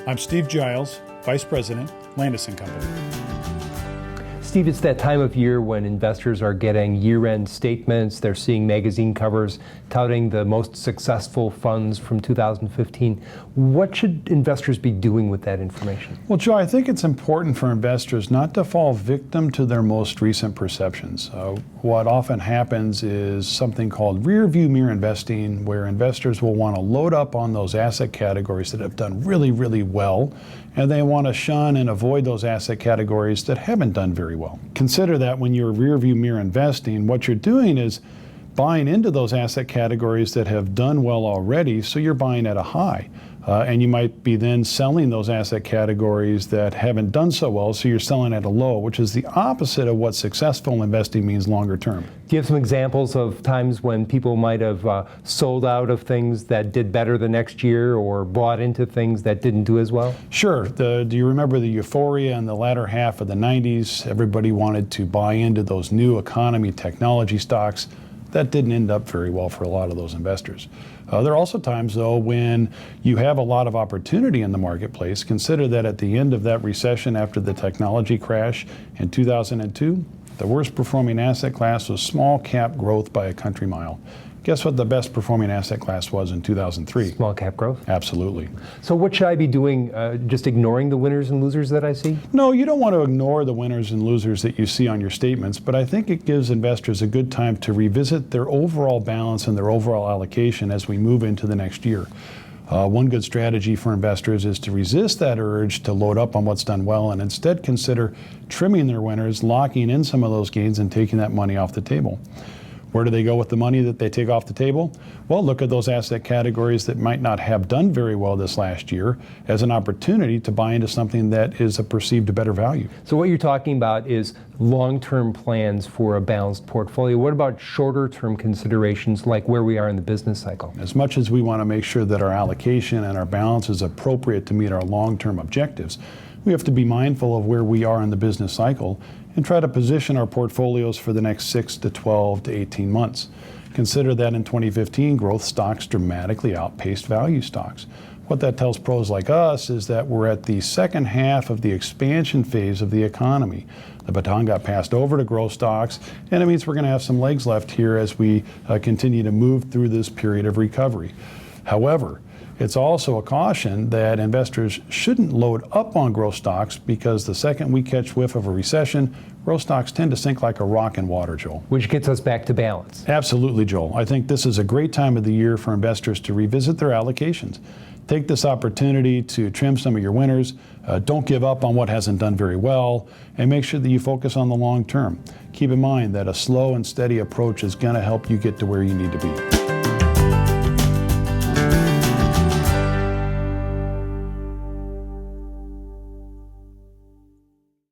I'm Steve Giles, Vice President, Landaas Company. Steve, it's that time of year when investors are getting year-end statements. They're seeing magazine covers touting the most successful funds from 2015. What should investors be doing with that information? Well, Joe, I think it's important for investors not to fall victim to their most recent perceptions. What often happens is something called rearview mirror investing, where investors will want to load up on those asset categories that have done really, really well, and they want to shun and avoid those asset categories that haven't done very well. Consider that when you're rearview mirror investing, what you're doing is buying into those asset categories that have done well already, so you're buying at a high. And you might be then selling those asset categories that haven't done so well, so you're selling at a low, which is the opposite of what successful investing means longer term. Do you have some examples of times when people might have sold out of things that did better the next year or bought into things that didn't do as well? Sure. Do you remember the euphoria in the latter half of the 90s? Everybody wanted to buy into those new economy technology stocks. That didn't end up very well for a lot of those investors. There are also times, though, when you have a lot of opportunity in the marketplace. Consider that at the end of that recession after the technology crash in 2002, the worst performing asset class was small cap growth by a country mile. Guess what the best performing asset class was in 2003? Small cap growth? Absolutely. So what should I be doing, just ignoring the winners and losers that I see? No, you don't want to ignore the winners and losers that you see on your statements, but I think it gives investors a good time to revisit their overall balance and their overall allocation as we move into the next year. One good strategy for investors is to resist that urge to load up on what's done well and instead consider trimming their winners, locking in some of those gains and taking that money off the table. Where do they go with the money that they take off the table? Well, look at those asset categories that might not have done very well this last year as an opportunity to buy into something that is a perceived better value. So what you're talking about is long-term plans for a balanced portfolio. What about shorter-term considerations like where we are in the business cycle? As much as we want to make sure that our allocation and our balance is appropriate to meet our long-term objectives, we have to be mindful of where we are in the business cycle and try to position our portfolios for the next 6 to 12 to 18 months. Consider that in 2015, growth stocks dramatically outpaced value stocks. What that tells pros like us is that we're at the second half of the expansion phase of the economy. The baton got passed over to growth stocks, and it means we're going to have some legs left here as we continue to move through this period of recovery. However, it's also a caution that investors shouldn't load up on growth stocks because the second we catch whiff of a recession, growth stocks tend to sink like a rock in water, Joel. Which gets us back to balance. Absolutely, Joel. I think this is a great time of the year for investors to revisit their allocations. Take this opportunity to trim some of your winners. Don't give up on what hasn't done very well, and make sure that you focus on the long term. Keep in mind that a slow and steady approach is going to help you get to where you need to be.